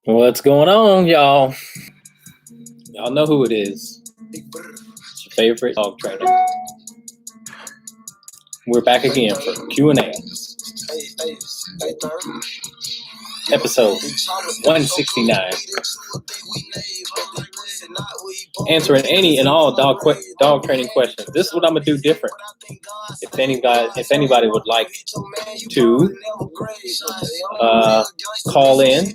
What's going on, y'all? Y'all know who it is. It's your favorite dog trainer. We're back again for Q&A. Episode 169. Answering any and all dog training questions. This is what I'm gonna do different. If anybody would like to call in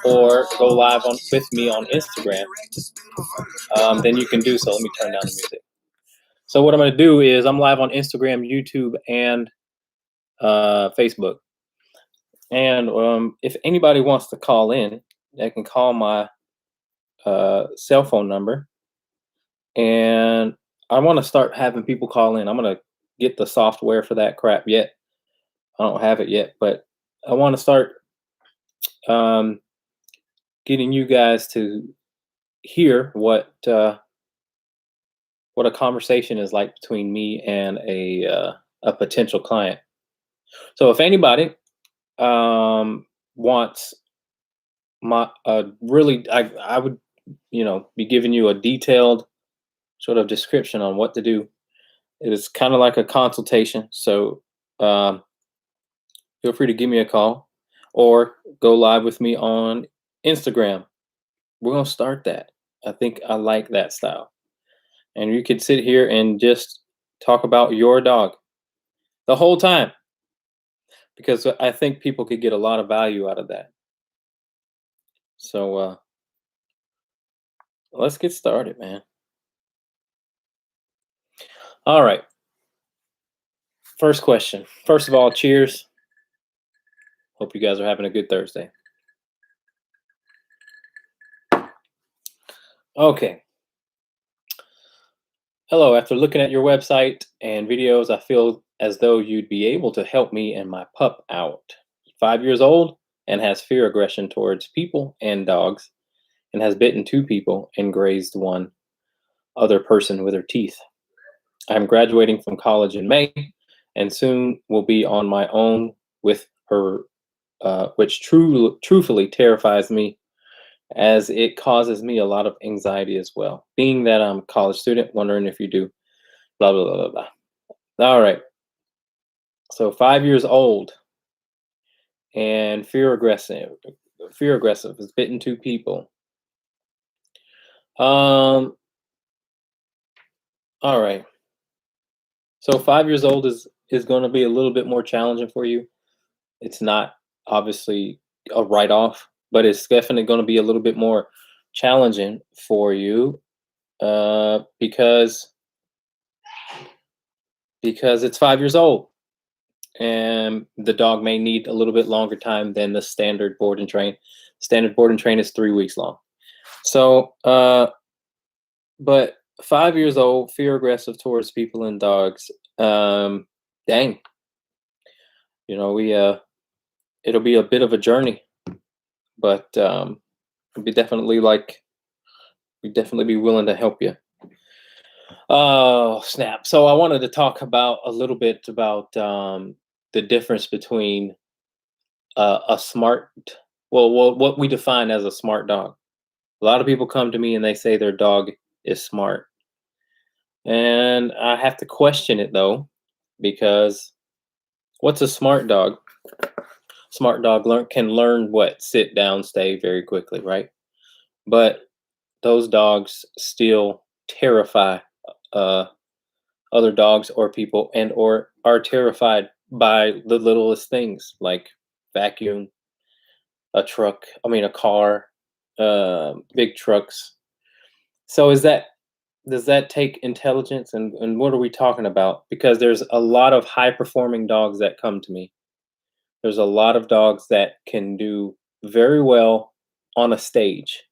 or go live with me on Instagram, then you can do so. Let me turn down the music. So what I'm going to do is I'm live on Instagram, YouTube, and Facebook. And if anybody wants to call in, they can call my cell phone number. And I want to start having people call in. I'm going to get the software for that crap yet. I don't have it yet, but I want to start getting you guys to hear what a conversation is like between me and a potential client. So if anybody wants my really, I would be giving you a detailed sort of description on what to do. It is kind of like a consultation, so feel free to give me a call or go live with me on Instagram. We're gonna start that. I think I like that style, and you could sit here and just talk about your dog the whole time, because I think people could get a lot of value out of that. So let's get started, man. All right. First question. First of all, cheers. Hope you guys are having a good Thursday. Okay. Hello. After looking at your website and videos, I feel as though you'd be able to help me and my pup out. 5 years old and has fear aggression towards people and dogs, and has bitten 2 people and grazed one other person with her teeth. I'm graduating from college in May and soon will be on my own with her, which truthfully terrifies me, as it causes me a lot of anxiety as well. Being that I'm a college student, wondering if you do blah, blah, blah, blah, blah. All right. So 5 years old and fear aggressive has bitten 2 people. All right. So 5 years old is going to be a little bit more challenging for you. It's not obviously a write-off, but it's definitely going to be a little bit more challenging for you because it's 5 years old, and the dog may need a little bit longer time than the standard board and train. Standard board and train is 3 weeks long. So, but 5 years old, fear aggressive towards people and dogs. Dang. It'll be a bit of a journey, but we'd definitely be willing to help you. Oh, snap. So I wanted to talk about a little bit about the difference between a smart, what we define as a smart dog. A lot of people come to me and they say their dog is smart. And I have to question it though, because what's a smart dog? Smart dog can learn what? Sit down, stay very quickly, right? But those dogs still terrify other dogs or people, and or are terrified by the littlest things like vacuum, a car, big trucks. So does that take intelligence, and what are we talking about? Because there's a lot of high performing dogs that come to me. There's a lot of dogs that can do very well on a stage.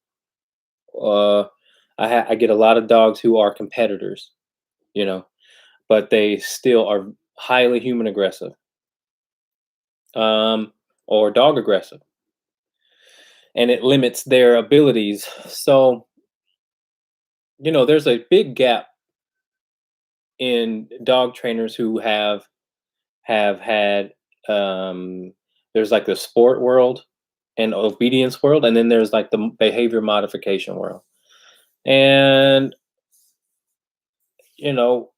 I get a lot of dogs who are competitors, but they still are highly human aggressive, or dog aggressive, and it limits their abilities. So, there's a big gap in dog trainers who have had, there's like the sport world, and obedience world, and then there's like the behavior modification world. And you know,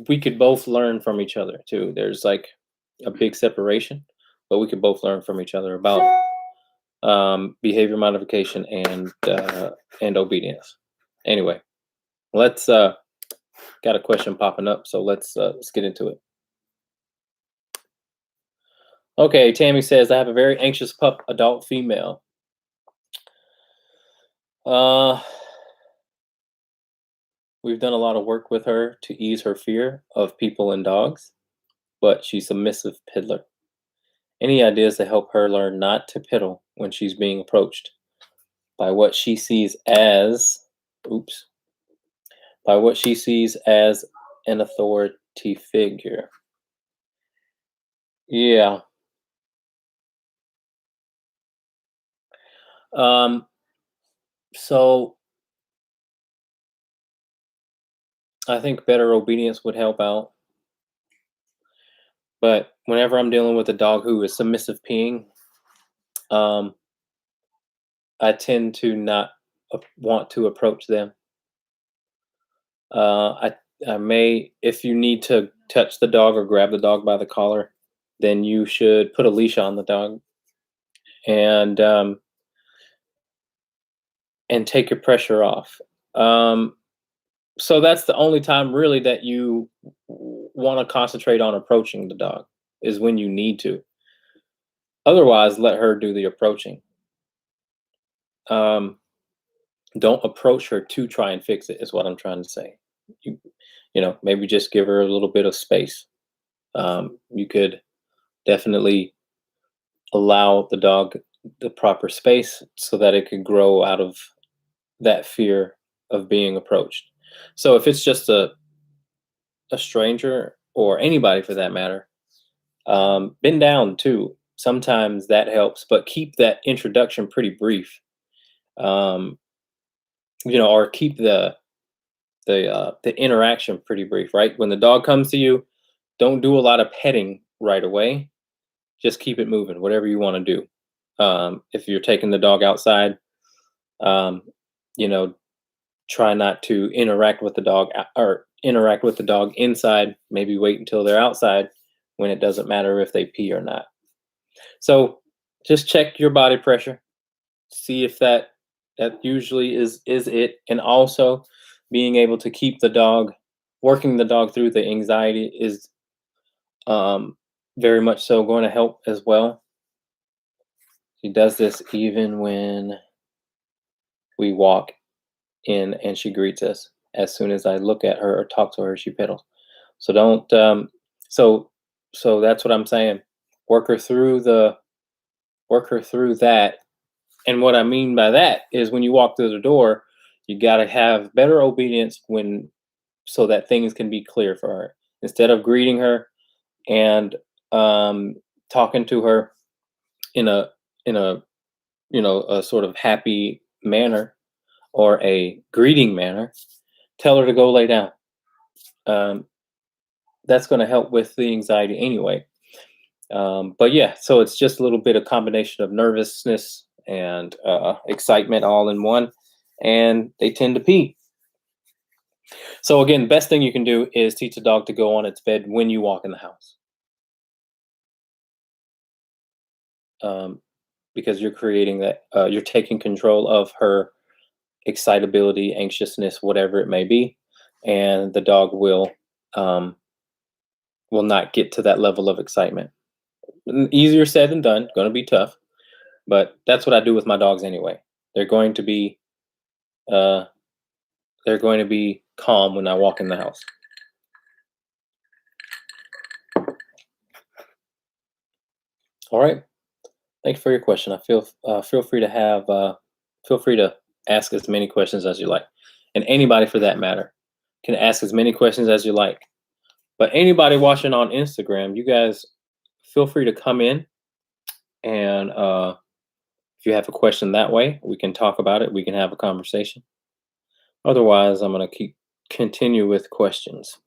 we could both learn from each other too. There's like a big separation, but we could both learn from each other about behavior modification and obedience. Anyway, let's got a question popping up, so let's get into it. Okay, Tammy says I have a very anxious pup, adult female. We've done a lot of work with her to ease her fear of people and dogs, but she's a submissive piddler. Any ideas to help her learn not to piddle when she's being approached by what she sees as, oops, by what she sees as an authority figure? Yeah. So I think better obedience would help out. But whenever I'm dealing with a dog who is submissive peeing, um, I tend to not want to approach them. I may, if you need to touch the dog or grab the dog by the collar, then you should put a leash on the dog and take your pressure off. So that's the only time really that you want to concentrate on approaching the dog is when you need to. Otherwise, let her do the approaching. Don't approach her to try and fix it. Is what I'm trying to say. You, maybe just give her a little bit of space. You could definitely allow the dog the proper space so that it could grow out of that fear of being approached. So if it's just a stranger or anybody for that matter, bend down too. Sometimes that helps, but keep that introduction pretty brief. Or keep the interaction pretty brief, right? When the dog comes to you, don't do a lot of petting right away. Just keep it moving, whatever you want to do. If you're taking the dog outside, um, try not to interact with the dog or interact with the dog inside. Maybe wait until they're outside when it doesn't matter if they pee or not. So just check your body pressure, see if that usually is it, and also being able to keep the dog, working the dog through the anxiety is very much so going to help as well. She does this even when we walk in and she greets us. As soon as I look at her or talk to her, she piddles. So don't. So that's what I'm saying. Work her through that. And what I mean by that is when you walk through the door, you got to have better obedience so that things can be clear for her. Instead of greeting her and talking to her in a a sort of happy manner or a greeting manner, tell her to go lay down. That's going to help with the anxiety anyway. But yeah, so it's just a little bit of combination of nervousness and excitement all in one, and they tend to pee. So again, best thing you can do is teach a dog to go on its bed when you walk in the house. Because you're creating that, you're taking control of her excitability, anxiousness, whatever it may be, and the dog will not get to that level of excitement. Easier said than done. Going to be tough, but that's what I do with my dogs anyway. They're going to be calm when I walk in the house. All right. Thank you for your question. I feel free to ask as many questions as you like, and anybody for that matter can ask as many questions as you like. But anybody watching on Instagram, you guys feel free to come in, and if you have a question that way, we can talk about it. We can have a conversation. Otherwise, I'm going to continue with questions.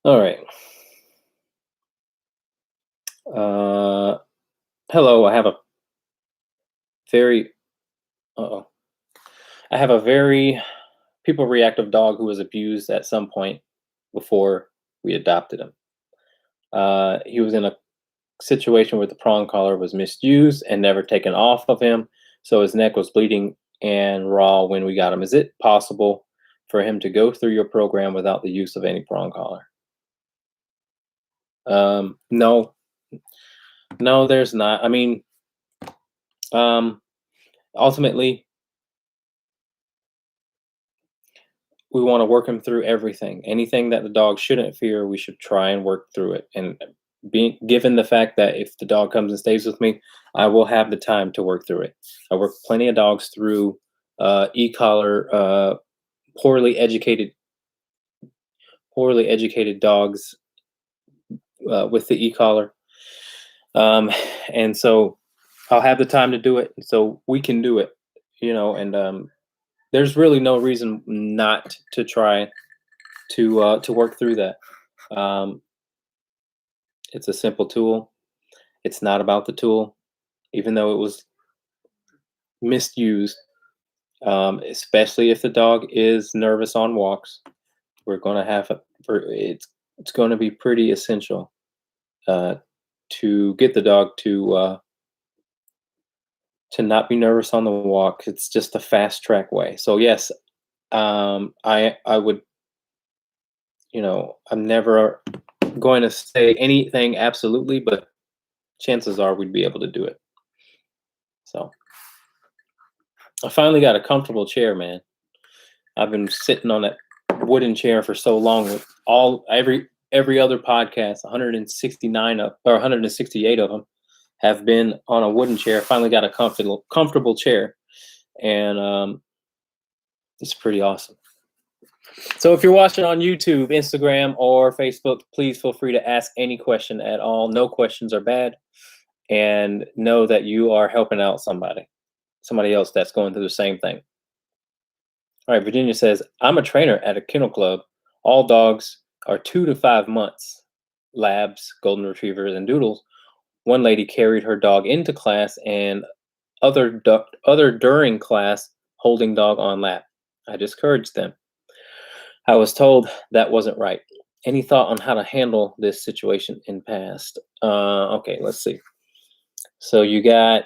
All right. Hello, I have a very uh-oh. I have a very people reactive dog who was abused at some point before we adopted him. He was in a situation where the prong collar was misused and never taken off of him, so his neck was bleeding and raw when we got him. Is it possible for him to go through your program without the use of any prong collar? No, no, there's not. I mean, um, ultimately, we want to work him through everything. Anything that the dog shouldn't fear, we should try and work through it. And being given the fact that if the dog comes and stays with me, I will have the time to work through it. I work plenty of dogs through e-collar, poorly educated, poorly educated dogs with the e-collar, and so I'll have the time to do it. So we can do it, and there's really no reason not to try to work through that. Um, it's a simple tool. It's not about the tool, even though it was misused. Especially if the dog is nervous on walks, we're going to have it's going to be pretty essential to get the dog to not be nervous on the walk. It's just a fast track way. So yes, I would, I'm never going to say anything absolutely, but chances are we'd be able to do it. So I finally got a comfortable chair, man. I've been sitting on that wooden chair for so long with every other podcast, 169 or 168 of them have been on a wooden chair. Finally got a comfortable chair, and it's pretty awesome. So if you're watching on YouTube, Instagram, or Facebook, please feel free to ask any question at all. No questions are bad, and know that you are helping out somebody else that's going through the same thing. All right, Virginia says, I'm a trainer at a kennel club. All dogs are 2 to 5 months, labs, golden retrievers, and doodles. One lady carried her dog into class and other during class holding dog on lap. I discouraged them. I was told that wasn't right. Any thought on how to handle this situation in past? Okay, let's see. So you got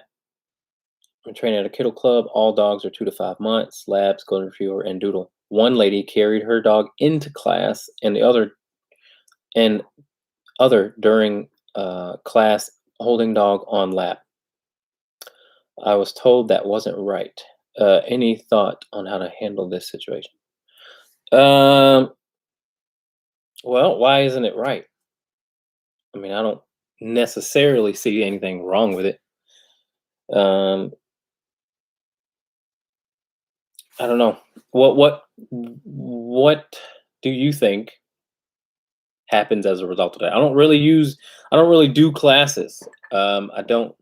I'm training at a kennel club. All dogs are 2 to 5 months, labs, golden retriever, and doodle. One lady carried her dog into class and the other during class holding dog on lap. I was told that wasn't right. Any thought on how to handle this situation? Well, why isn't it right? I mean, I don't necessarily see anything wrong with it. I don't know. What do you think happens as a result of that? I don't really do classes. I don't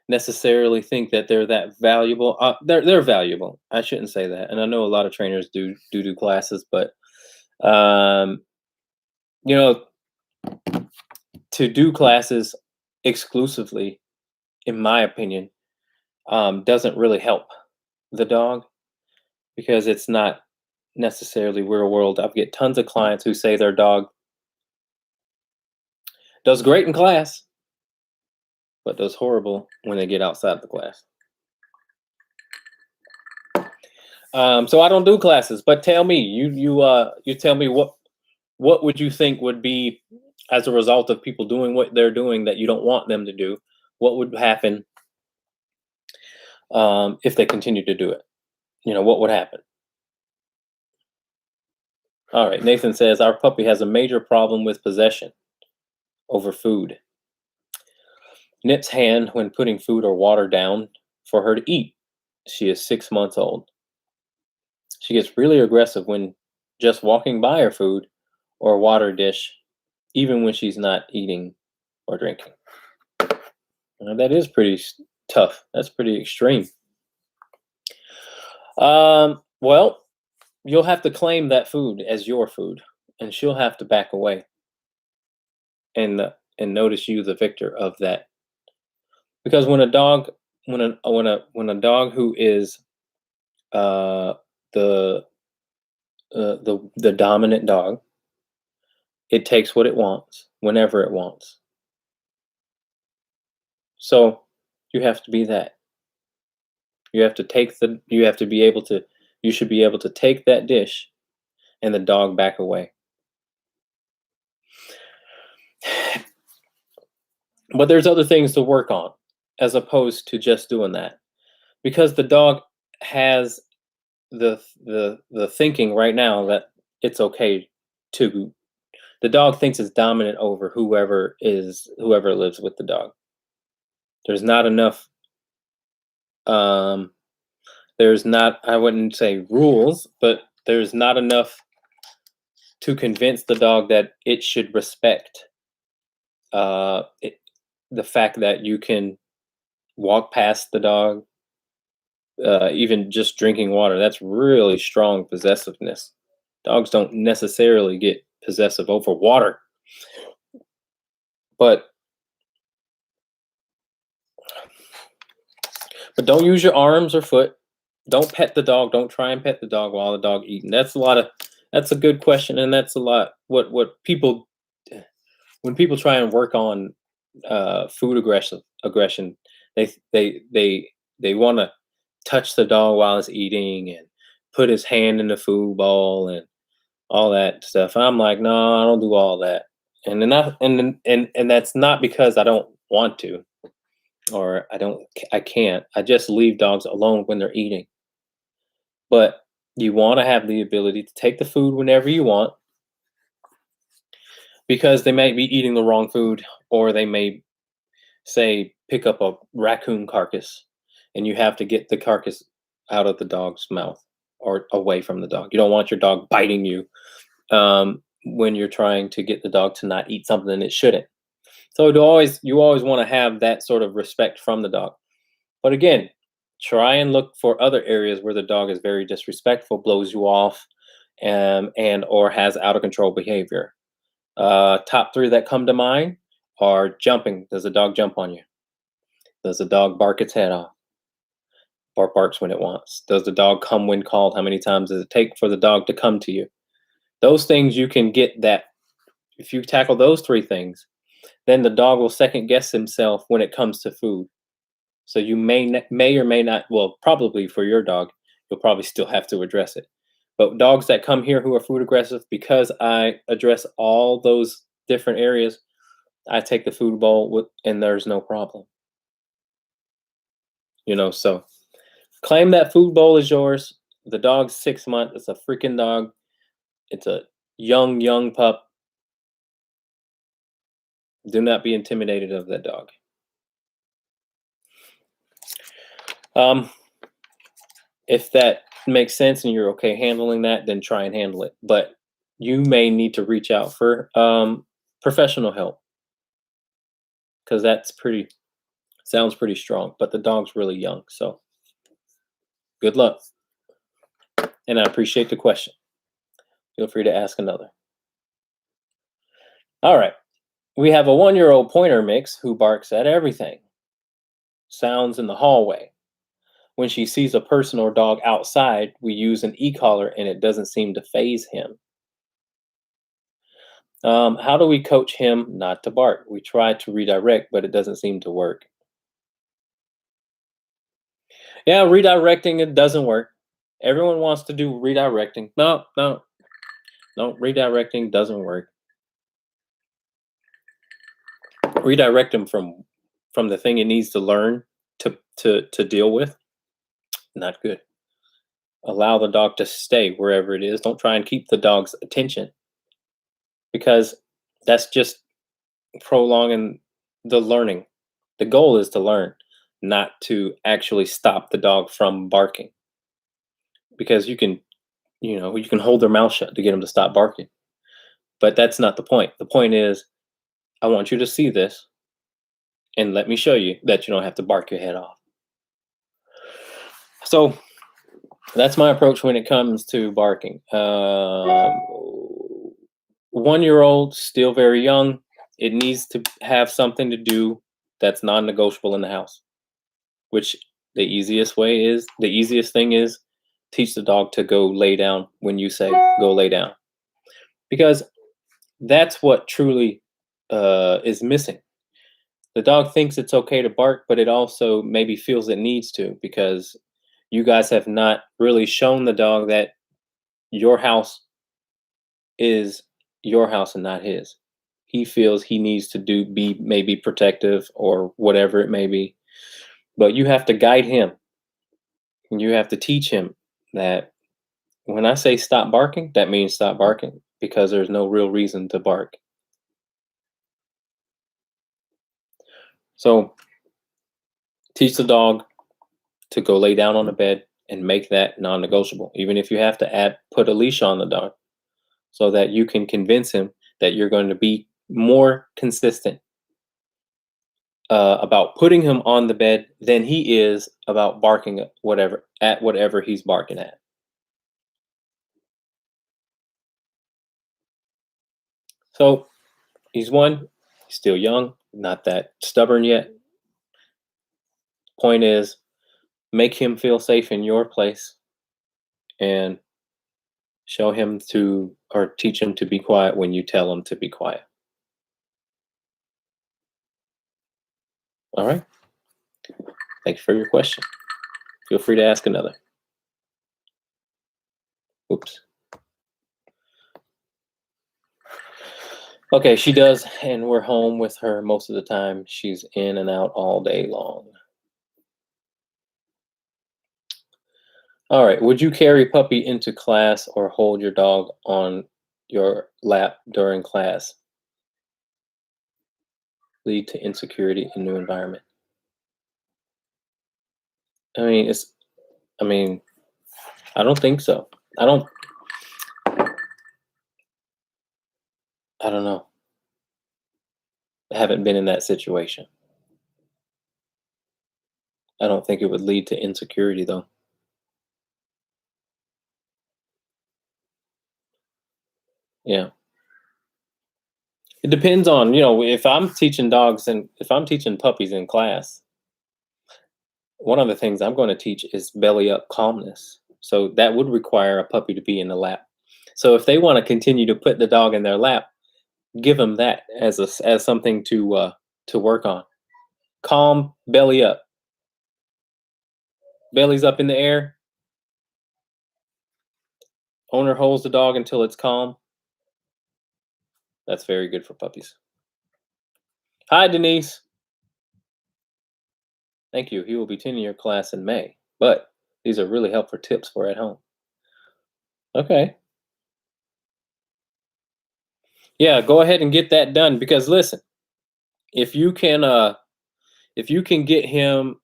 necessarily think that they're that valuable. They're valuable. I shouldn't say that. And I know a lot of trainers do classes, but um, you know, to do classes exclusively, in my opinion, doesn't really help the dog because it's not necessarily real world. I get tons of clients who say their dog does great in class, but does horrible when they get outside the class. So I don't do classes, but tell me, you tell me what would you think would be as a result of people doing what they're doing that you don't want them to do? What would happen if they continue to do it? What would happen? All right, Nathan says our puppy has a major problem with possession over food. Nips hand when putting food or water down for her to eat. She is 6 months old. She gets really aggressive when just walking by her food or water dish, even when she's not eating or drinking. That is pretty tough. That's pretty extreme. Well, you'll have to claim that food as your food, and she'll have to back away. And and notice you the victor of that. Because when a dog when a dog who is uh the the dominant dog, it takes what it wants whenever it wants. So you have to be that. You have to be able to you should be able to take that dish and the dog back away. But there's other things to work on as opposed to just doing that. Because the dog has the thinking right now that it's okay to the dog thinks it's dominant over whoever lives with the dog. There's not enough um there's not I wouldn't say rules, but there's not enough to convince the dog that it should respect it, the fact that you can walk past the dog, even just drinking water. That's really strong possessiveness. Dogs don't necessarily get possessive over water, but don't use your arms or foot. Don't pet the dog. Don't try and pet the dog while the dog eating. That's a good question, and that's a lot what people when people try and work on food aggression, they want to touch the dog while it's eating and put his hand in the food bowl and all that stuff. I'm like, no, I don't do all that. And then and that's not because I don't want to or I can't. I just leave dogs alone when they're eating. But you want to have the ability to take the food whenever you want because they may be eating the wrong food or they may say pick up a raccoon carcass and you have to get the carcass out of the dog's mouth or away from the dog. You don't want your dog biting you when you're trying to get the dog to not eat something it shouldn't. So you always want to have that sort of respect from the dog. But again, try and look for other areas where the dog is very disrespectful, blows you off, and or has out of control behavior. Top three that come to mind are jumping. Does the dog jump on you? Does the dog bark its head off? Or barks when it wants? Does the dog come when called? How many times does it take for the dog to come to you? Those things you can get that. If you tackle those three things, then the dog will second guess himself when it comes to food. So you may or may not, well, probably for your dog, you'll probably still have to address it. But dogs that come here who are food aggressive, because I address all those different areas, I take the food bowl and there's no problem. So claim that food bowl is yours. The dog's 6 months. It's a freaking dog. It's a young pup. Do not be intimidated of that dog. If that makes sense and you're okay handling that, then try and handle it. But you may need to reach out for professional help because sounds pretty strong. But the dog's really young, so good luck. And I appreciate the question. Feel free to ask another. All right. We have a 1-year-old pointer mix who barks at everything. Sounds in the hallway. When she sees a person or dog outside, we use an e-collar and it doesn't seem to faze him. How do we coach him not to bark? We try to redirect, but it doesn't seem to work. Yeah, redirecting, it doesn't work. Everyone wants to do redirecting. No, redirecting doesn't work. Redirect him from the thing it needs to learn to deal with. Not good. Allow the dog to stay wherever it is. Don't try and keep the dog's attention because that's just prolonging the learning. The goal is to learn, not to actually stop the dog from barking. Because you can hold their mouth shut to get them to stop barking. But that's not the point. The point is, I want you to see this and let me show you that you don't have to bark your head off. So that's my approach when it comes to barking. 1-year-old, still very young. it needs to have something to do that's non-negotiable in the house. Which the easiest thing is teach the dog to go lay down when you say go lay down, because that's what truly is missing. The dog thinks it's okay to bark, but it also maybe feels it needs to, because you guys have not really shown the dog that your house is your house and not his. He feels he needs to be maybe protective or whatever it may be, but you have to guide him, and you have to teach him that when I say stop barking, that means stop barking, because there's no real reason to bark. So teach the dog to go lay down on the bed and make that non-negotiable, even if you have to put a leash on the dog, so that you can convince him that you're going to be more consistent about putting him on the bed than he is about barking at whatever he's barking at. So he's still young, not that stubborn yet. Point is, make him feel safe in your place, and show him or teach him to be quiet when you tell him to be quiet. All right. Thank you for your question. Feel free to ask another. Oops. Okay, she does, and we're home with her most of the time. She's in and out all day long. All right, would you carry puppy into class or hold your dog on your lap during class? Lead to insecurity in new environment. I mean, I don't think so. I don't know. I haven't been in that situation. I don't think it would lead to insecurity, though. Yeah. It depends on, if I'm teaching dogs and if I'm teaching puppies in class, one of the things I'm going to teach is belly up calmness. So that would require a puppy to be in the lap. So if they want to continue to put the dog in their lap, give them that as something to work on. Calm, belly up. Belly's up in the air. Owner holds the dog until it's calm. That's very good for puppies. Hi, Denise. Thank you. He will be attending your class in May, but these are really helpful tips for at home. Okay. Yeah, go ahead and get that done, because listen, if you can get him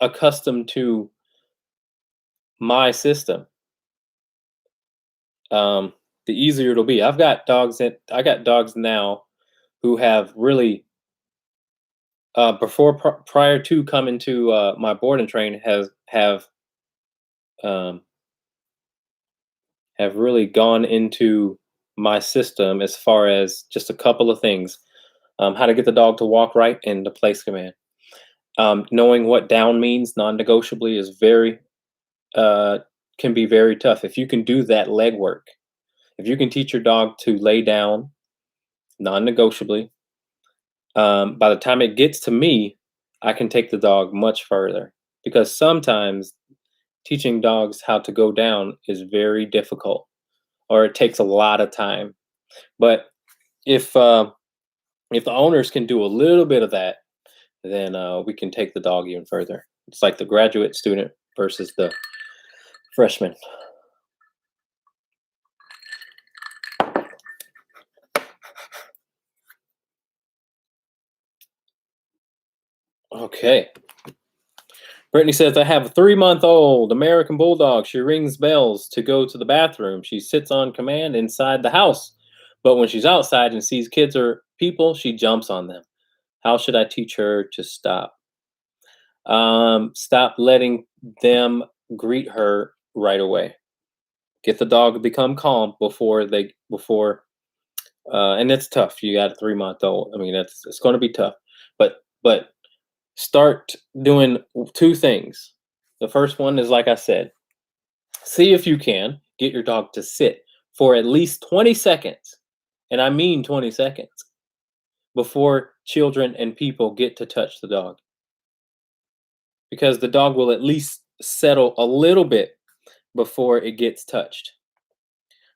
accustomed to my system, the easier it'll be. I got dogs now who have really prior to coming to my board and train have really gone into my system as far as just a couple of things: how to get the dog to walk right and the place command. Knowing what down means non-negotiably is can be very tough. If you can do that legwork, if you can teach your dog to lay down non-negotiably, by the time it gets to me, I can take the dog much further, because sometimes teaching dogs how to go down is very difficult, or it takes a lot of time. But if the owners can do a little bit of that, then we can take the dog even further. It's like the graduate student versus the freshman. Okay. Brittany says, I have a 3-month-old American Bulldog. She rings bells to go to the bathroom. She sits on command inside the house. But when she's outside and sees kids or people, she jumps on them. How should I teach her to stop? Stop letting them greet her right away. Get the dog to become calm before And it's tough. You got a 3-month-old. I mean, it's going to be tough. But start doing two things. The first one is, like I said, see if you can get your dog to sit for at least 20 seconds, and I mean 20 seconds, before children and people get to touch the dog. Because the dog will at least settle a little bit before it gets touched.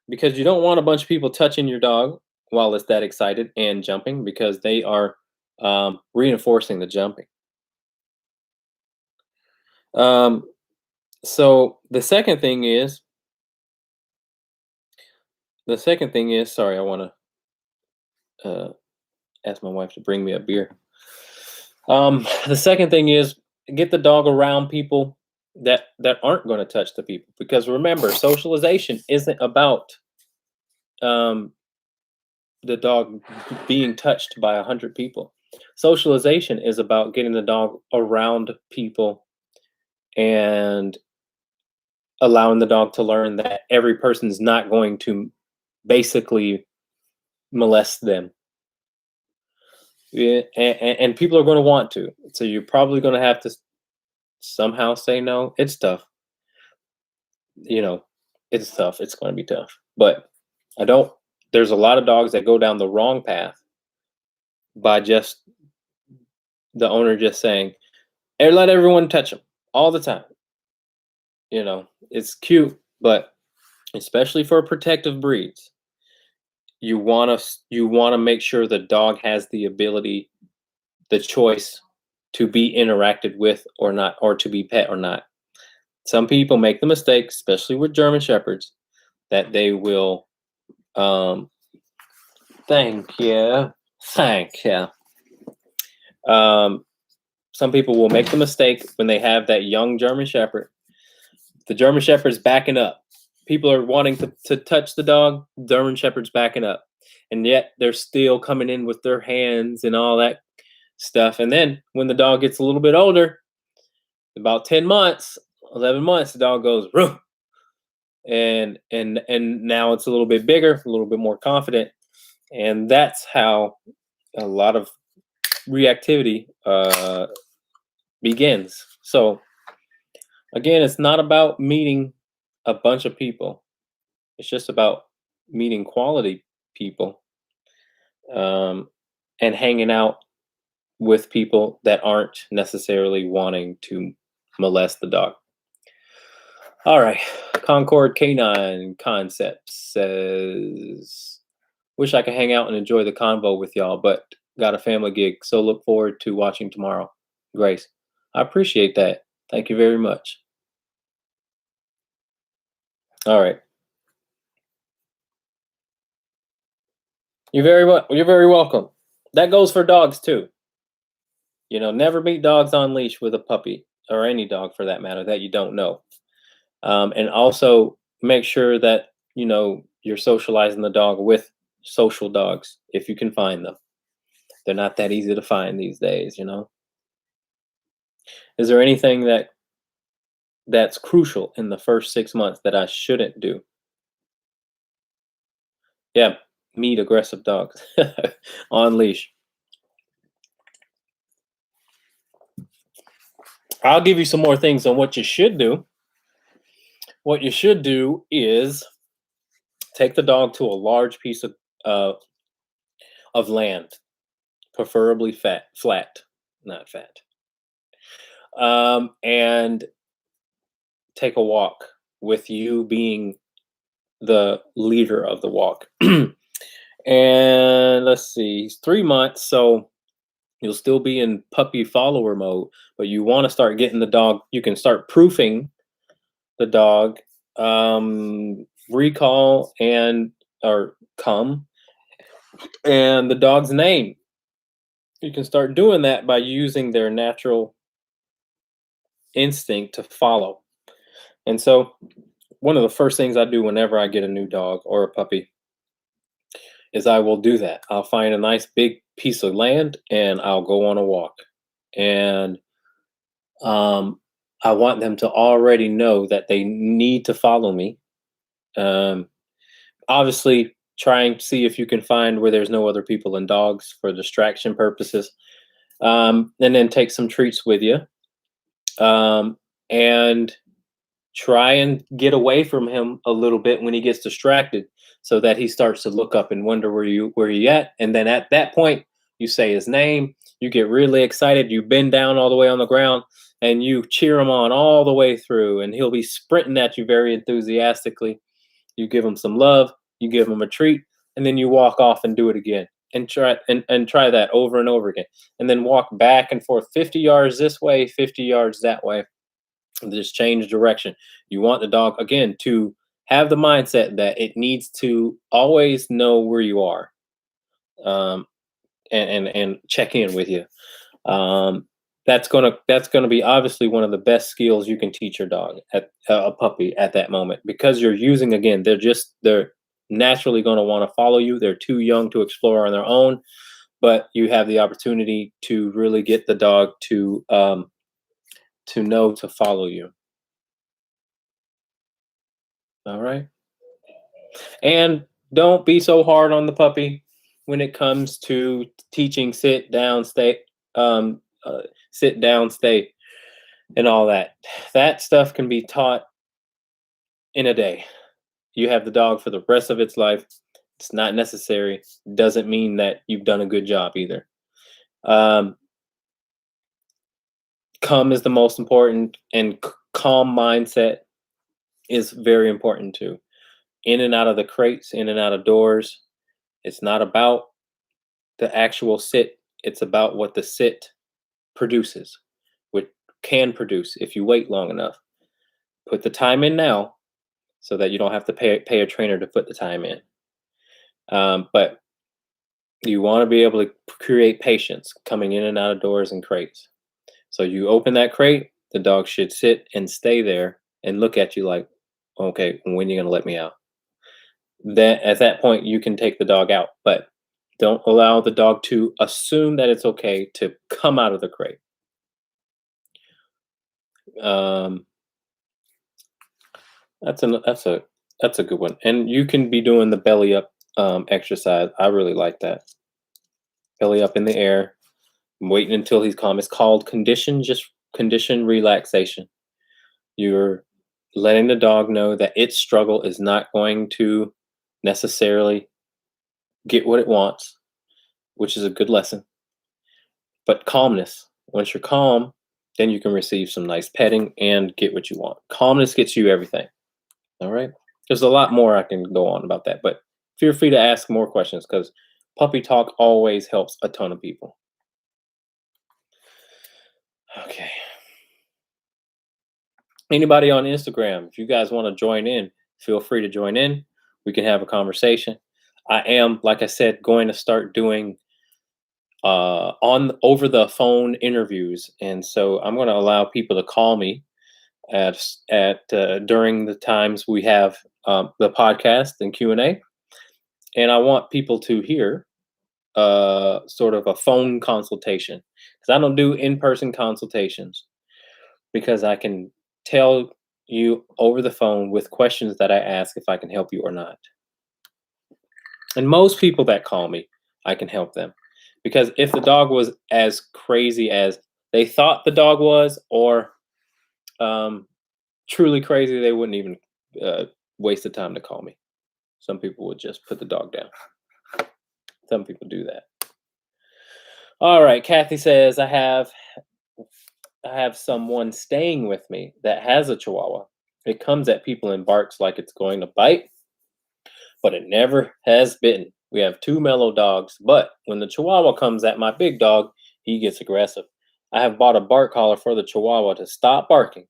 Because you don't want a bunch of people touching your dog while it's that excited and jumping, because they are reinforcing the jumping. So sorry, I want to ask my wife to bring me a beer. The second thing is, get the dog around people that aren't going to touch the people, because remember, socialization isn't about the dog being touched by 100 people. Socialization is about getting the dog around people and allowing the dog to learn that every person's not going to basically molest them. Yeah, and people are going to want to. So you're probably going to have to somehow say no. It's tough. It's tough. It's going to be tough. But there's a lot of dogs that go down the wrong path by just the owner just saying, hey, let everyone touch them all the time. It's cute, but especially for protective breeds, you want to make sure the dog has the ability, the choice to be interacted with or not, or to be pet or not. Some people make the mistake, especially with German Shepherds, that they will thank you. Some people will make the mistake when they have that young German Shepherd. The German Shepherd's backing up. People are wanting to touch the dog. German Shepherd's backing up. And yet they're still coming in with their hands and all that stuff. And then when the dog gets a little bit older, about 10 months, 11 months, the dog goes, roof. And now it's a little bit bigger, a little bit more confident. And that's how a lot of reactivity begins. So again, it's not about meeting a bunch of people. It's just about meeting quality people, and hanging out with people that aren't necessarily wanting to molest the dog. All right. Concord Canine Concepts says, wish I could hang out and enjoy the convo with y'all, but got a family gig, so look forward to watching tomorrow. Grace. I appreciate that. Thank you very much. All right. You're very welcome. That goes for dogs too. Never meet dogs on leash with a puppy, or any dog for that matter, that you don't know. And also make sure that you're socializing the dog with social dogs if you can find them. They're not that easy to find these days. Is there anything that's crucial in the first 6 months that I shouldn't do? Yeah, meet aggressive dogs on leash. I'll give you some more things on what you should do. What you should do is take the dog to a large piece of land, preferably flat, not fat, and take a walk, with you being the leader of the walk. And let's see, 3 months, so you'll still be in puppy follower mode, but you want to start getting the dog. You can start proofing the dog, recall or come, and the dog's name. You can start doing that by using their natural instinct to follow. And so one of the first things I do whenever I get a new dog or a puppy is I will do that. I'll find a nice big piece of land and I'll go on a walk. And I want them to already know that they need to follow me. Obviously, Try and see if you can find where there's no other people and dogs for distraction purposes. And then take some treats with you. And try and get away from him a little bit when he gets distracted, so that he starts to look up and wonder where you at. And then at that point, you say his name, you get really excited, you bend down all the way on the ground, and you cheer him on all the way through, and he'll be sprinting at you very enthusiastically. You give him some love, you give him a treat, and then you walk off and do it again, and try that over and over again, and then walk back and forth 50 yards this way, 50 yards that way, and just change direction. You want the dog again to have the mindset that it needs to always know where you are, um, and check in with you. That's gonna be obviously one of the best skills you can teach your dog at a puppy at that moment, because you're using, again, they're naturally going to want to follow you. They're too young to explore on their own, but you have the opportunity to really get the dog to know to follow you. All right. And don't be so hard on the puppy when it comes to teaching um, sit down, stay, and all that. That stuff can be taught in a day. You have the dog for the rest of its life. It's not necessary. Doesn't mean that you've done a good job either. Um, Calm is the most important, and calm mindset is very important too. In and out of the crates, in and out of doors. It's not about the actual sit, it's about what the sit produces, what can produce if you wait long enough. Put the time in now so that you don't have to pay a trainer to put the time in. But you want to be able to create patience coming in and out of doors and crates. So you open that crate, the dog should sit and stay there and look at you like, okay, when are you going to let me out? Then at that point, you can take the dog out, but don't allow the dog to assume that it's okay to come out of the crate. Um, that's a good one, and you can be doing the belly up exercise. I really like that. Belly up in the air, waiting until he's calm. It's called condition relaxation. You're letting the dog know that its struggle is not going to necessarily get what it wants, which is a good lesson. But calmness. Once you're calm, then you can receive some nice petting and get what you want. Calmness gets you everything. All right. There's a lot more I can go on about that, but feel free to ask more questions, because puppy talk always helps a ton of people. Okay. Anybody on Instagram, if you guys want to join in, feel free to join in. We can have a conversation. I am, like I said, going to start doing on over the phone interviews, and so I'm going to allow people to call me at during the times we have the podcast and Q&A, and I want people to hear sort of a phone consultation, because I don't do in-person consultations, because I can tell you over the phone with questions that I ask if I can help you or not. And most people that call me, I can help them. Because if the dog was as crazy as they thought the dog was, or truly crazy, they wouldn't even waste the time to call me. Some people would just put the dog down. Some people do that. All right, Kathy says, I have someone staying with me that has a Chihuahua. It comes at people and barks like it's going to bite, but it never has bitten. We have two mellow dogs, but when the Chihuahua comes at my big dog, he gets aggressive. I have bought a bark collar for the Chihuahua to stop barking,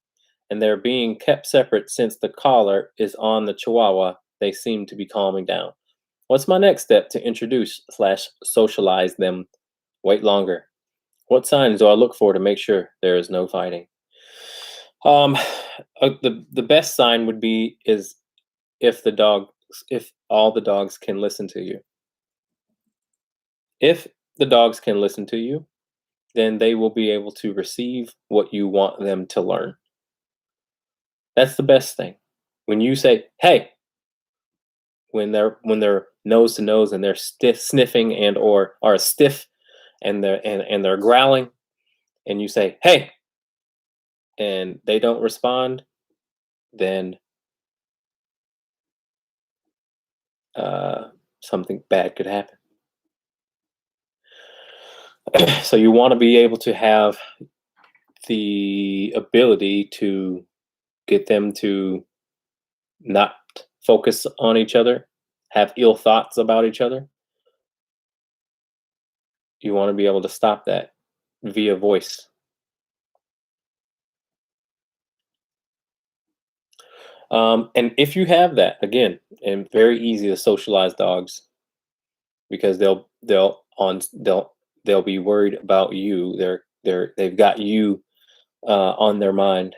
and they're being kept separate since the collar is on the Chihuahua. They seem to be calming down. What's my next step to introduce/socialize them? Wait longer. What signs do I look for to make sure there is no fighting? The best sign would be is if all the dogs can listen to you. If the dogs can listen to you, then they will be able to receive what you want them to learn. That's the best thing. When you say, hey, when they're nose to nose and they're stiff sniffing and or are stiff and they're growling, and you say hey and they don't respond, then uh, something bad could happen. So you want to be able to have the ability to get them to not focus on each other, have ill thoughts about each other. You want to be able to stop that via voice. And if you have that, again, and very easy to socialize dogs because they'll be worried about you. They've got you on their mind,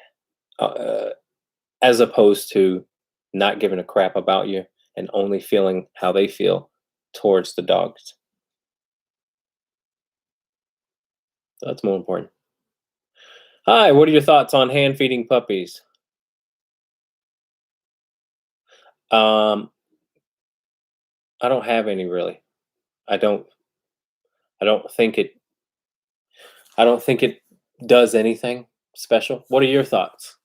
uh, as opposed to not giving a crap about you and only feeling how they feel towards the dogs. So that's more important. Hi, what are your thoughts on hand feeding puppies? Um, I don't have any really. I don't. I don't think it. I don't think it does anything special. What are your thoughts?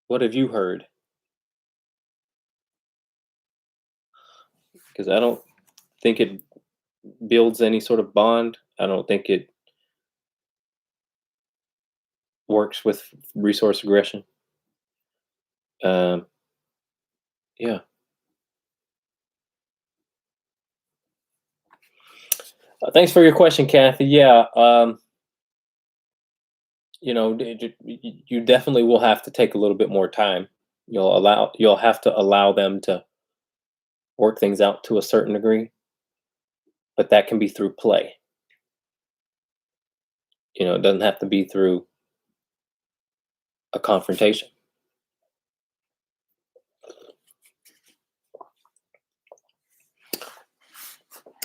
What have you heard? Because I don't think it builds any sort of bond. I don't think it works with resource aggression. Um, yeah. Thanks for your question, Kathy. Yeah. You definitely will have to take a little bit more time. You'll have to allow them to work things out to a certain degree, but that can be through play. It doesn't have to be through a confrontation.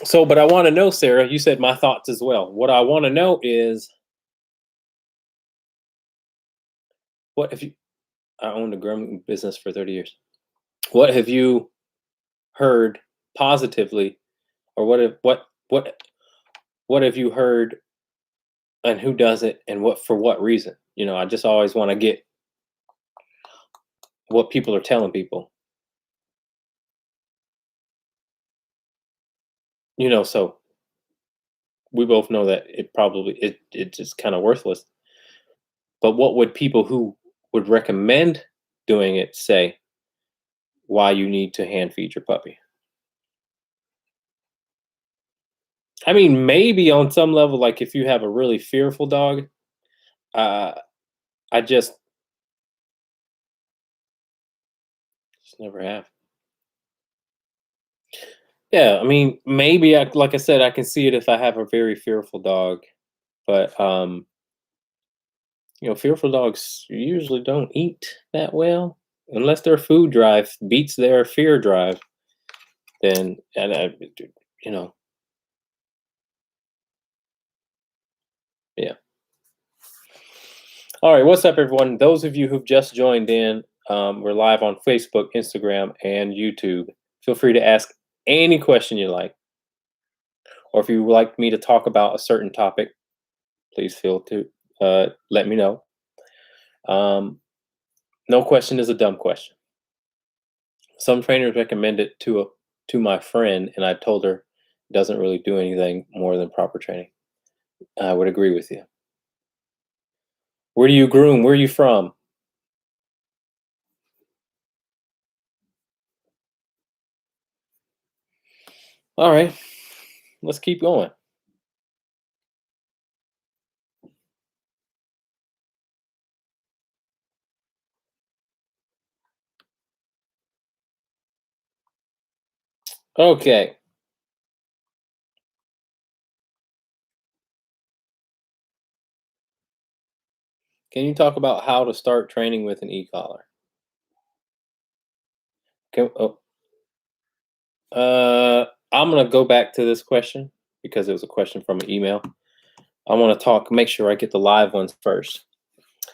So, but I want to know, Sarah, you said my thoughts as well. What I want to know is what have you, I owned a grooming business for 30 years. What have you heard positively, or what have you heard, and who does it, and for what reason? I just always want to get what people are telling people. So we both know that it's just kind of worthless. But what would people who would recommend doing it say why you need to hand feed your puppy? I mean, maybe on some level, like if you have a really fearful dog, uh, I just never have. Yeah, I mean, maybe like I said, I can see it if I have a very fearful dog, but fearful dogs usually don't eat that well unless their food drive beats their fear drive. Then, you know, yeah. All right, what's up, everyone? Those of you who've just joined in, we're live on Facebook, Instagram, and YouTube. Feel free to ask any question you like, or if you would like me to talk about a certain topic, please feel to let me know. No question is a dumb question. Some trainers recommend it to my friend, and I told her it doesn't really do anything more than proper training. I would agree with you. Where do you groom? Where are you from? All right, let's keep going. Okay. Can you talk about how to start training with an e-collar? Oh, I'm gonna go back to this question because it was a question from an email. I want to make sure I get the live ones first.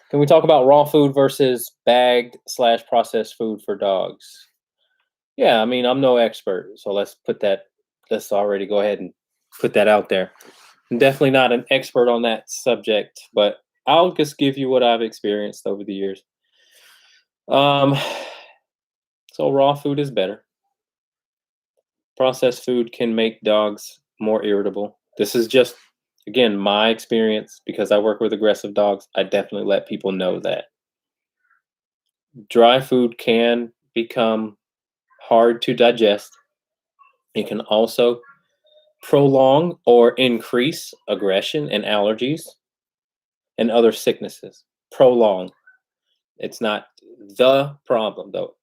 Can we talk about raw food versus bagged/processed food for dogs? Yeah, I mean, I'm no expert, so let's already go ahead and put that out there. I'm definitely not an expert on that subject, but I'll just give you what I've experienced over the years. Um, so raw food is better. Processed food can make dogs more irritable. This is just, again, my experience because I work with aggressive dogs. I definitely let people know that. Dry food can become hard to digest. It can also prolong or increase aggression and allergies and other sicknesses. Prolong. It's not the problem, though.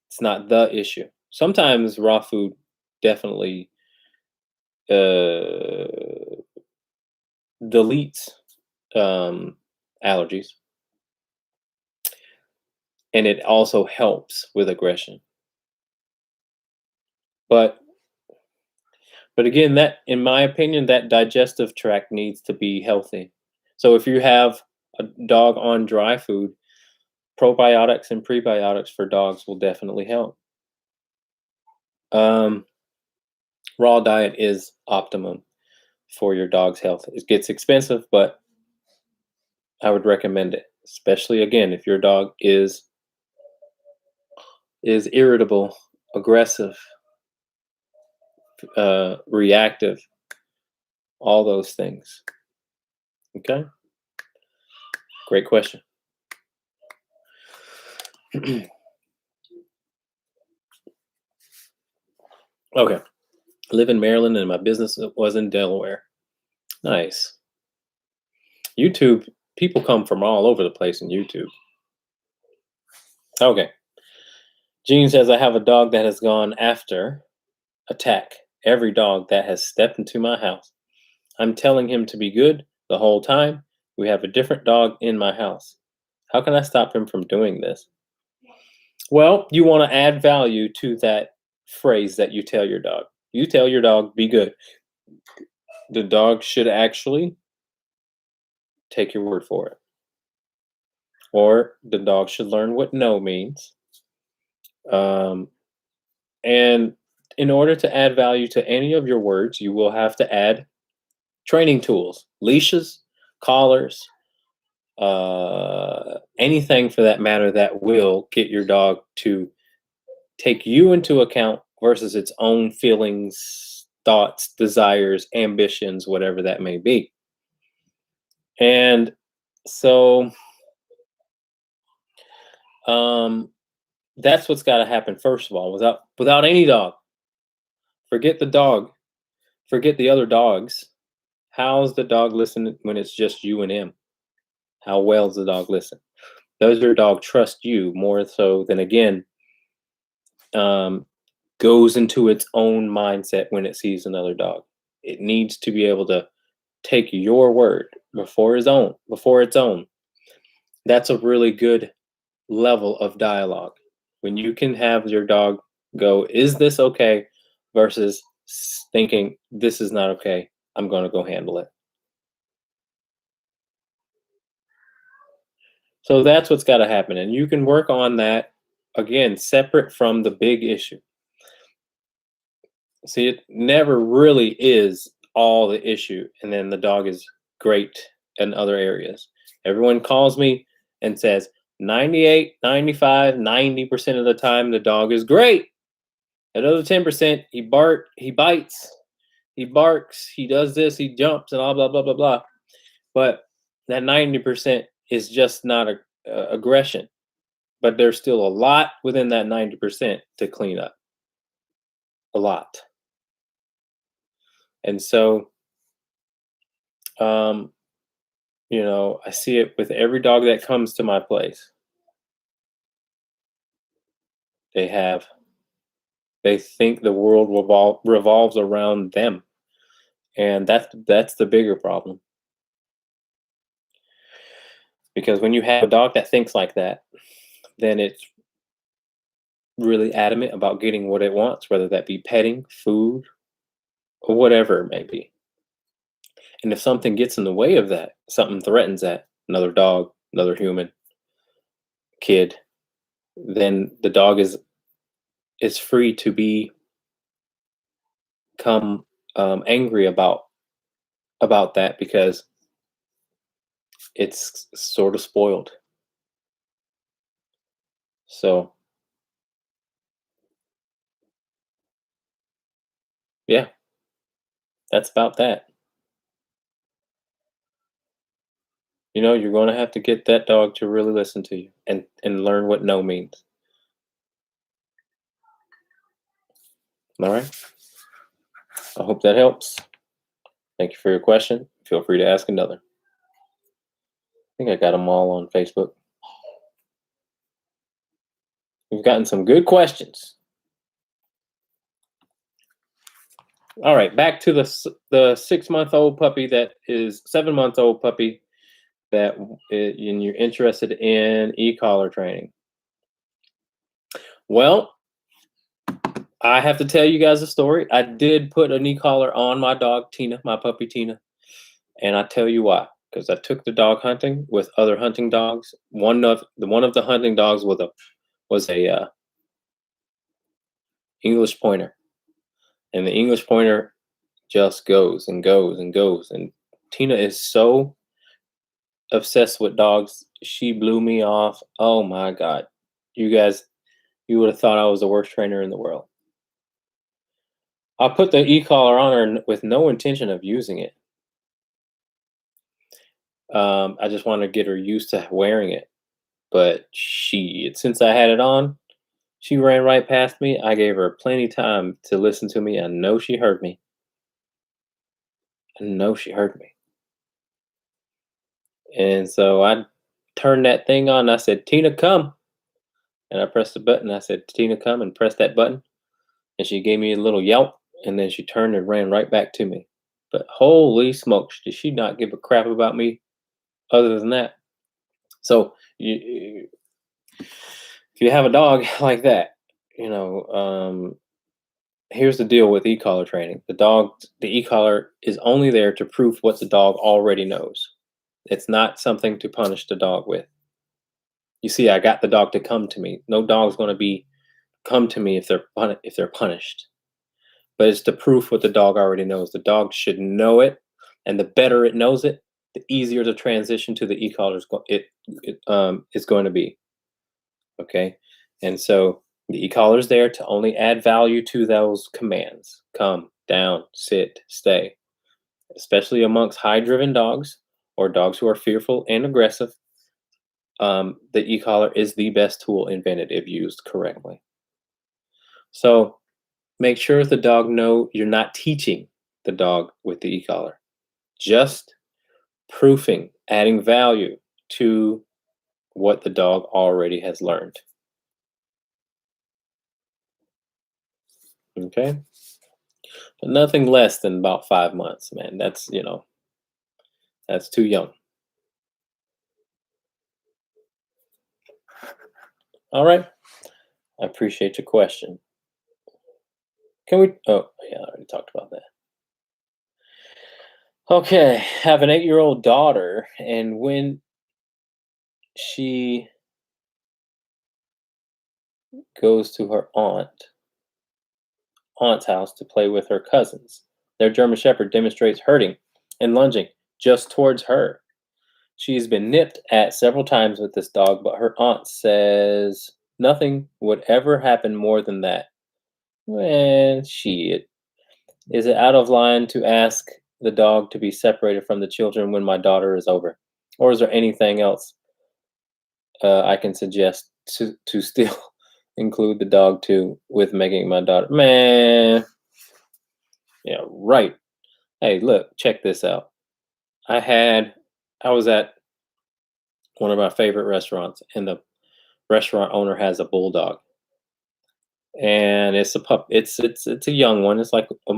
It's not the issue. Sometimes raw food definitely uh, deletes allergies, and it also helps with aggression. But again, that in my opinion, that digestive tract needs to be healthy. So if you have a dog on dry food, probiotics and prebiotics for dogs will definitely help. Um, Raw diet is optimum for your dog's health. It gets expensive, but I would recommend it, especially again if your dog is irritable, aggressive, reactive, all those things. Okay, great question. Okay, I live in Maryland and my business was in Delaware. Nice. YouTube, people come from all over the place in YouTube. Okay. Gene says, I have a dog that has gone after attack every dog that has stepped into my house. I'm telling him to be good the whole time. We have a different dog in my house. How can I stop him from doing this? Well, you want to add value to that phrase that you tell your dog. You tell your dog, be good. The dog should actually take your word for it. Or the dog should learn what no means. And in order to add value to any of your words, you will have to add training tools, leashes, collars, anything for that matter that will get your dog to take you into account versus its own feelings, thoughts, desires, ambitions, whatever that may be. And so that's what's got to happen first of all. Without any dog, forget the dog, forget the other dogs. How's the dog listen when it's just you and him? How well does the dog listen? Does your dog trust you more so than again goes into its own mindset when it sees another dog? It needs to be able to take your word before its own. That's a really good level of dialogue. When you can have your dog go, is this okay? Versus thinking, this is not okay. I'm going to go handle it. So that's what's got to happen. And you can work on that, again, separate from the big issue. See, it never really is all the issue. And then the dog is great in other areas. Everyone calls me and says 98, 95, 90% of the time the dog is great. That other 10%, he bites, he barks, he does this, he jumps, and blah, blah, blah, blah. But that 90% is just not aggression. But there's still a lot within that 90% to clean up. A lot. And so, I see it with every dog that comes to my place. They think the world revolves around them. And that's the bigger problem. Because when you have a dog that thinks like that, then it's really adamant about getting what it wants, whether that be petting, food, or whatever it may be. And if something gets in the way of that, something threatens that, another dog, another human, kid, then the dog is is free to become angry about that because it's sort of spoiled. So yeah, that's about that. You're going to have to get that dog to really listen to you and learn what no means. All right. I hope that helps. Thank you for your question. Feel free to ask another. I think I got them all on Facebook. We've gotten some good questions. All right, back to the 6-month-old puppy that is 7-month-old puppy that and you're interested in e-collar training. Well, I have to tell you guys a story. I did put an e-collar on my dog Tina, my puppy Tina, and I tell you why. Because I took the dog hunting with other hunting dogs. One of the hunting dogs was a English pointer, and the English pointer just goes and goes and goes. And Tina is so obsessed with dogs. She blew me off. Oh my God. You guys, you would have thought I was the worst trainer in the world. I put the e-collar on her with no intention of using it. I just wanted to get her used to wearing it. But since I had it on, she ran right past me. I gave her plenty time to listen to me. I know she heard me. I know she heard me. And so I turned that thing on. I said, Tina, come. And I pressed the button. I said, Tina, come, and press that button. And she gave me a little yelp. And then she turned and ran right back to me. But holy smokes, did she not give a crap about me other than that? So if you have a dog like that, here's the deal with e-collar training. The e-collar is only there to prove what the dog already knows. It's not something to punish the dog with. You see, I got the dog to come to me. No dog's going to come to me if they're punished. But it's to prove what the dog already knows. The dog should know it, and the better it knows it, the easier the transition to the e-collar is going to be. Okay, and so the e-collar is there to only add value to those commands: come, down, sit, stay. Especially amongst high-driven dogs or dogs who are fearful and aggressive, the e-collar is the best tool invented if used correctly. So make sure the dog know you're not teaching the dog with the e-collar, just proofing, adding value to what the dog already has learned. Okay? But nothing less than about 5 months, man. That's too young. All right. I appreciate your question. Can we? Oh, yeah, I already talked about that. Okay, have an 8-year-old daughter, and when she goes to her aunt's house to play with her cousins, their German Shepherd demonstrates hurting and lunging just towards her. She's been nipped at several times with this dog, but her aunt says nothing would ever happen more than that. Man, shit. Is it out of line to ask the dog to be separated from the children when my daughter is over? Or is there anything else I can suggest to still include the dog too with making my daughter? Man, yeah, right. Hey, look, check this out. I was at one of my favorite restaurants, and the restaurant owner has a bulldog, and it's a pup. It's a young one. It's like a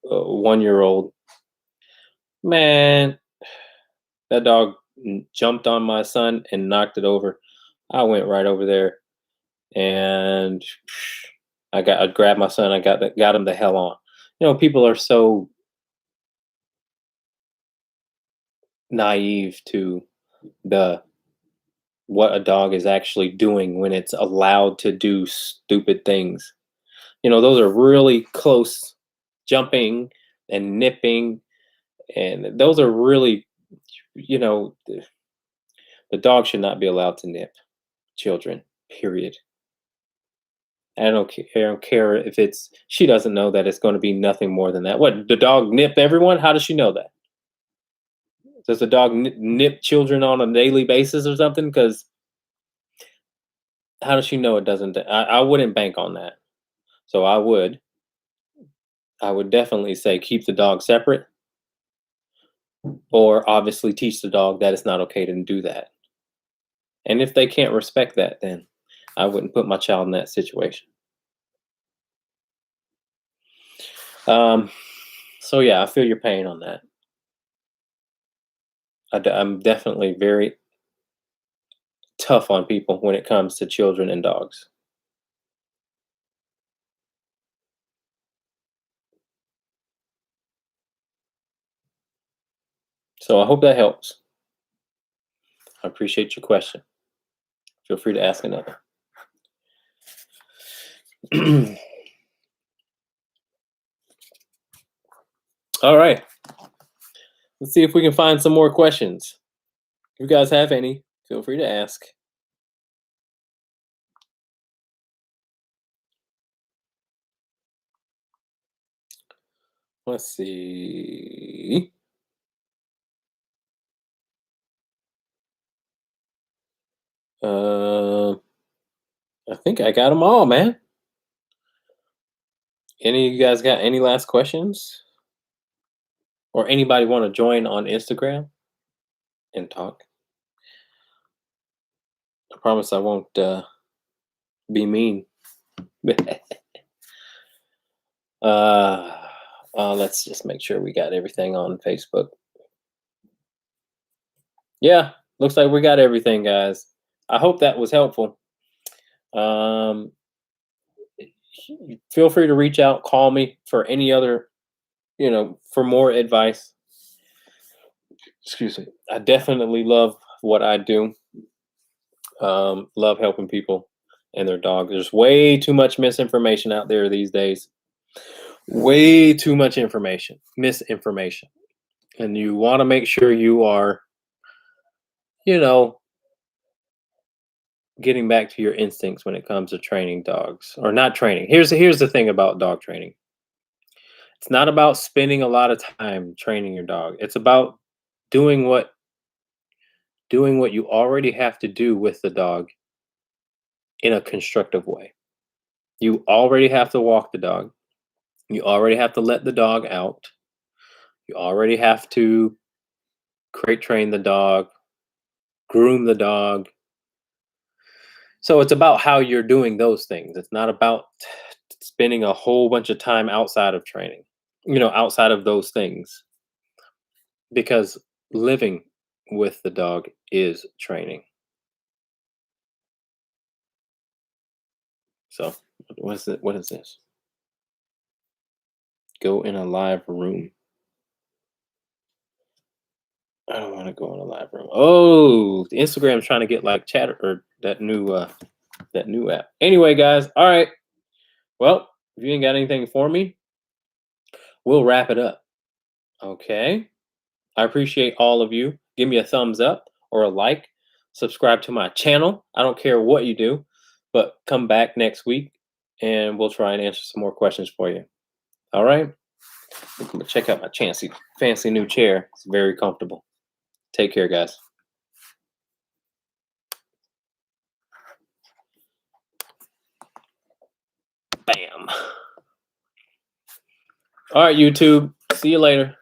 1-year-old. Man, that dog jumped on my son and knocked it over. I went right over there, and I grabbed my son. I got him the hell on. People are so naive to the what a dog is actually doing when it's allowed to do stupid things. Those are really close jumping and nipping, and those are really, you know, the dog should not be allowed to nip children, period. I don't care if she doesn't know that it's going to be nothing more than that. What, the dog nip everyone? How does she know that? Does the dog nip children on a daily basis or something? Because how does she know it doesn't? I wouldn't bank on that. So I would definitely say keep the dog separate, or obviously teach the dog that it's not okay to do that. And if they can't respect that, then I wouldn't put my child in that situation. So yeah, I feel your pain on that. I'm definitely very tough on people when it comes to children and dogs. So I hope that helps. I appreciate your question. Feel free to ask another. All right. Let's see if we can find some more questions. If you guys have any, feel free to ask. Let's see. I think I got them all, man. Any of you guys got any last questions? Or anybody want to join on Instagram and talk? I promise I won't be mean. Let's just make sure we got everything on Facebook. Yeah, looks like we got everything, guys. I hope that was helpful. Feel free to reach out, call me for any other, for more advice. Excuse me. I definitely love what I do. Love helping people and their dogs. There's way too much misinformation out there these days. Way too much misinformation. And you want to make sure you are, you know, getting back to your instincts when it comes to training dogs or not training. Here's the thing about dog training. It's not about spending a lot of time training your dog. It's about doing what you already have to do with the dog in a constructive way. You already have to walk the dog. You already have to let the dog out. You already have to crate train the dog, groom the dog. So it's about how you're doing those things. It's not about spending a whole bunch of time outside of training, outside of those things. Because living with the dog is training. So what is it? What is this? Go in a live room. I don't want to go in a live room. Oh, Instagram's trying to get like Chatter or that new app. Anyway, guys. All right. Well, if you ain't got anything for me, we'll wrap it up. Okay. I appreciate all of you. Give me a thumbs up or a like. Subscribe to my channel. I don't care what you do, but come back next week and we'll try and answer some more questions for you. All right. Check out my fancy new chair. It's very comfortable. Take care, guys. Bam. All right, YouTube. See you later.